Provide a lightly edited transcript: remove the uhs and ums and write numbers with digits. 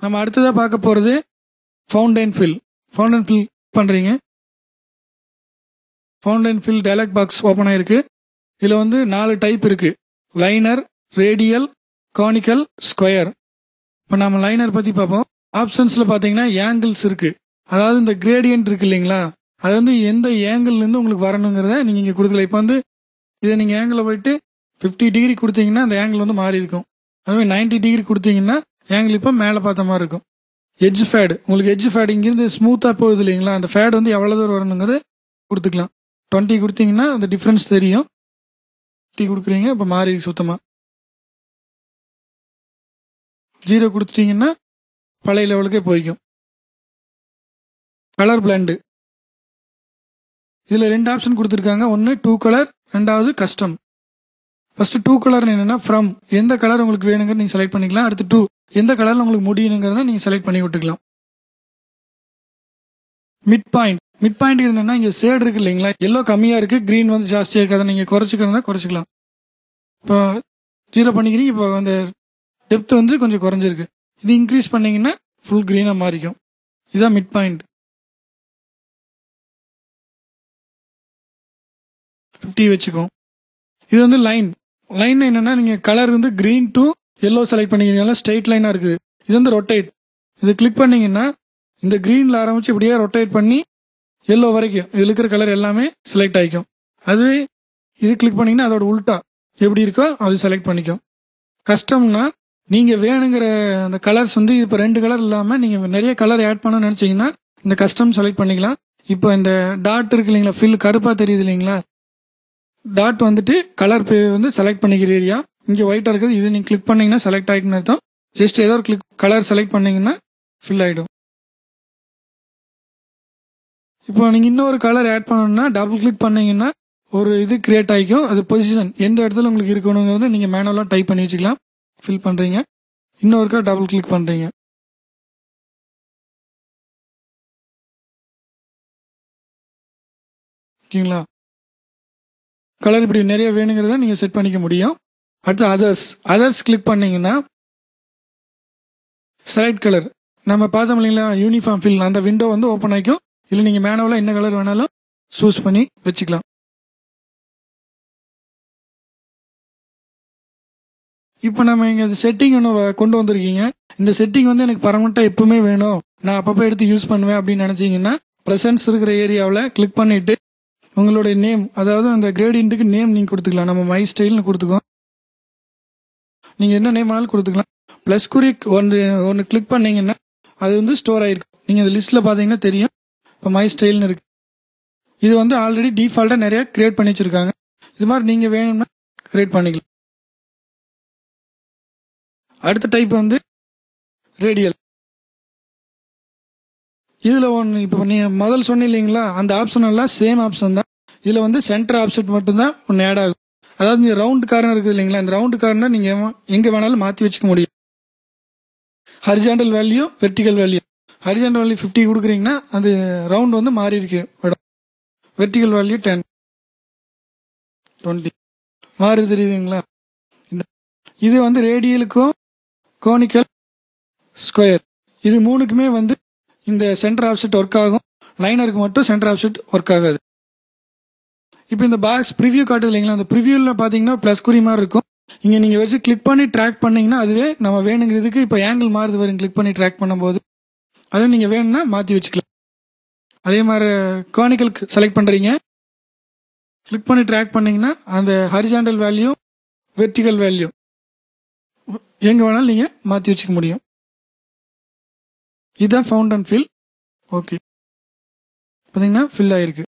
நம்ம அடுத்ததாக பார்க்க போகிறது ஃபவுண்டைன் ஃபில். ஃபவுண்டைன் ஃபில் பண்ணுறீங்க. Fountain fill dialog box open ஆயிருக்கு. இதில் வந்து 4 டைப் இருக்குது: லைனர், ரேடியல், கானிக்கல், ஸ்கொயர். இப்போ நம்ம லைனர் பற்றி பார்ப்போம். ஆப்ஷன்ஸில் பார்த்தீங்கன்னா ஏங்கிள்ஸ் இருக்குது. அதாவது இந்த கிரேடியன்ட் இருக்கு இல்லைங்களா, அது வந்து எந்த ஏங்கிள்லேருந்து உங்களுக்கு வரணுங்கிறத நீங்கள் இங்கே கொடுத்துல. இப்போ வந்து இதை நீங்கள் ஏங்கிளில் போயிட்டு 50 டிகிரி கொடுத்தீங்கன்னா அந்த ஏங்கிள் வந்து மாறி இருக்கும். அதுவே 90 டிகிரி கொடுத்தீங்கன்னா ஏங்கிள் இப்போ மேலே பார்த்த மாதிரி இருக்கும். எட்ஜ் ஃபேடு, உங்களுக்கு எட்ஜ் ஃபேடு இங்கிருந்து ஸ்மூத்தாக போகுது இல்லைங்களா, அந்த ஃபேடு வந்து எவ்வளோ தூரம் வரணுங்கிறது கொடுத்துக்கலாம். 20 கொடுத்தீங்கன்னா அந்த டிஃப்ரென்ஸ் தெரியும். 50 கொடுக்குறீங்க, இப்போ மாறி சுத்தமாக. 0 கொடுத்துட்டீங்கன்னா பழைய லெவலுக்கே போய்க்கும். கலர் பிளண்டு, இதில் 2 ஆப்ஷன் கொடுத்துருக்காங்க. ஒன்று 2 கலர், ரெண்டாவது கஸ்டம். ஃபர்ஸ்ட் 2 கலர் என்னன்னா ஃப்ரம், எந்த கலர் உங்களுக்கு வேணுங்கிறது நீங்கள் செலக்ட் பண்ணிக்கலாம். அடுத்து 2, எந்த கலர்ல உங்களுக்கு முடியணுங்கிறத நீங்கள் செலக்ட் பண்ணி விட்டுக்கலாம். மிட் பாயிண்ட், மிட் பாயிண்ட் என்னன்னா இங்கே ஷேட் இருக்கு இல்லைங்களா, எல்லோ கம்மியாக இருக்கு, கிரீன் வந்து ஜாஸ்தியாக இருக்கு. அதை நீங்கள் குறைச்சிக்கிறதா குறைச்சிக்கலாம். இப்போ 0 பண்ணிக்கிறீங்க, இப்போ அந்த டெப்த் வந்து கொஞ்சம் குறைஞ்சிருக்கு. இது இன்க்ரீஸ் பண்ணீங்கன்னா ஃபுல் கிரீனாக மாறிக்கும். இதுதான் மிட் பாயிண்ட். 50 வச்சுக்கோம். இது வந்து லைன். லைன் என்னன்னா நீங்க கலர் வந்து கிரீன் டு எல்லோ செலக்ட் பண்ணிக்கிறீங்க, ஸ்ட்ரெயிட் லைனா இருக்குது. இது வந்து ரொட்டேட். இது கிளிக் பண்ணீங்கன்னா இந்த கிரீன்ல ஆரம்பிச்சு இப்படியே ரொட்டேட் பண்ணி எல்லோ வரைக்கும் இதுல இருக்கிற கலர் எல்லாமே செலக்ட் ஆகிக்கும். அதுவே இது கிளிக் பண்ணீங்கன்னா அதோட உல்டா எப்படி இருக்கோ அது செலக்ட் பண்ணிக்கும். கஸ்டம்னா நீங்க வேணுங்கிற அந்த கலர்ஸ் வந்து இப்போ 2 கலர் இல்லாம நீங்க நிறைய கலர் ஆட் பண்ண நினைச்சீங்கன்னா இந்த கஸ்டம் செலக்ட் பண்ணிக்கலாம். இப்போ இந்த டாட் இருக்கு இல்லைங்களா, ஃபில் கருப்பா தெரியுது இல்லைங்களா, டாட் வந்துட்டு கலர் வந்து செலக்ட் பண்ணிக்கிற ஏரியா. இங்கே ஒயிட்டா இருக்குது, இது நீங்க கிளிக் பண்ணீங்கன்னா செலக்ட் ஆகிக்குன்னு அர்த்தம். ஜஸ்ட் ஏதோ ஒரு கிளிக் கலர் செலக்ட் பண்ணீங்கன்னா ஃபில் ஆகிடும். இப்போ நீங்க இன்னொரு கலர் ஆட் பண்ணணும்னா டபுள் கிளிக் பண்ணீங்கன்னா ஒரு இது கிரியேட் ஆகிக்கும். அது பொசிஷன் எந்த இடத்துல உங்களுக்கு இருக்கணுங்கிறது நீங்க மேனுவலா டைப் பண்ணி வச்சுக்கலாம். ஃபில் பண்றீங்க, இன்னொருக்கா டபுள் கிளிக் பண்றீங்க. ஓகேங்களா, கலர் இப்படி நிறைய வேணுங்கிறத நீங்க செட் பண்ணிக்க முடியும். அடுத்து அதர்ஸ் கிளிக் பண்ணீங்கன்னா செலக்ட் கலர் நம்ம பார்த்தோம் இல்லைங்களா, யூனிஃபார்ம் ஃபில், அந்த விண்டோ வந்து ஓப்பன் ஆகிக்கும். இல்லை நீங்க மேனுவலா என்ன கலர் வேணாலும் சூஸ் பண்ணி வச்சுக்கலாம். இப்போ நம்ம இங்க செட்டிங் ஒன்று கொண்டு வந்திருக்கீங்க. இந்த செட்டிங் வந்து எனக்கு பர்மனெண்டா எப்பவுமே வேணும், நான் அப்பப்போ எடுத்து யூஸ் பண்ணுவேன் அப்படின்னு நினைச்சீங்கன்னா பிரசன்ஸ் இருக்கிற ஏரியாவில் கிளிக் பண்ணிட்டு உங்களுடைய நேம், அதாவது அந்த கிரேடியன்ட்டுக்கு நேம் நீங்க கொடுத்துக்கலாம். நம்ம மை ஸ்டைல்னு கொடுத்துக்கோம். நீங்க என்ன நேம் ஆனாலும் கொடுத்துக்கலாம். பிளஸ் குறி ஒன்று கிளிக் பண்ணீங்கன்னா அது வந்து ஸ்டோர் ஆயிருக்கும். நீங்க இந்த லிஸ்ட்ல பாத்தீங்கன்னா தெரியும். இப்போ மை ஸ்டைல்னு இருக்கு. இது வந்து ஆல்ரெடி டிஃபால்ட்டா நிறைய கிரியேட் பண்ணி வச்சிருக்காங்க. இது மாதிரி நீங்க வேணும்னா கிரியேட் பண்ணிக்கலாம். அடுத்த டைப் வந்து ரேடியல். இதுல ஒன்று இப்போ நீங்க முதல் சொன்ன இல்லைங்களா, அந்த ஆப்ஷன் எல்லாம் சேம் ஆப்ஷன் தான். இதுல வந்து சென்டர் ஆப்ஷன் மட்டும்தான் ஒன்று ஆட் ஆகும். அதாவது இந்த ரவுண்ட் கார்னர் இருக்குது இல்லைங்களா, இந்த ரவுண்ட் கார்னர் நீங்க எங்க வேணாலும் மாத்தி வச்சுக்க முடியும். Horizontal value, vertical value. Horizontal value 50 கொடுக்குறீங்கன்னா அது ரவுண்ட் வந்து மாறி இருக்கு இடம். வெர்டிகல் வேல்யூ 10, 20 மாறி தெரியுதுங்களா. இது வந்து ரேடியலுக்கும் கோனிக்கல், ஸ்கொயர், இது மூணுக்குமே வந்து இந்த சென்டர் ஆப்செட் ஒர்க் ஆகும். லைனருக்கு மட்டும் சென்டர் ஆப்செட் ஒர்க் ஆகாது. இப்போ இந்த பாக்ஸ் ப்ரிவியூ காட்டுது இல்லைங்களா, அந்த ப்ரிவியூல பாத்தீங்கன்னா பிளஸ் குறி மாதிரி இருக்கும். இங்க நீங்க வச்சு கிளிக் பண்ணி ட்ராக் பண்ணீங்கன்னா அதுவே நம்ம வேணுங்கிறதுக்கு இப்போ ஆங்கிள் மாறுது வரும். கிளிக் பண்ணி ட்ராக் பண்ணும்போது அதை நீங்க வேணும்னா மாத்தி வச்சுக்கலாம். அதே மாதிரி கோனிக்கல் செலக்ட் பண்றீங்க, கிளிக் பண்ணி ட்ராக் பண்ணீங்கன்னா அந்த ஹரிஜாண்டல் வேல்யூ, வெர்டிகல் வேல்யூ எங்க வேணாலும் நீங்க மாத்தி வச்சுக்க முடியும். இதுதான் ஃபவுண்டன் ஃபில். ஓகே, பாத்தீங்கன்னா ஃபில் ஆயிருக்கு.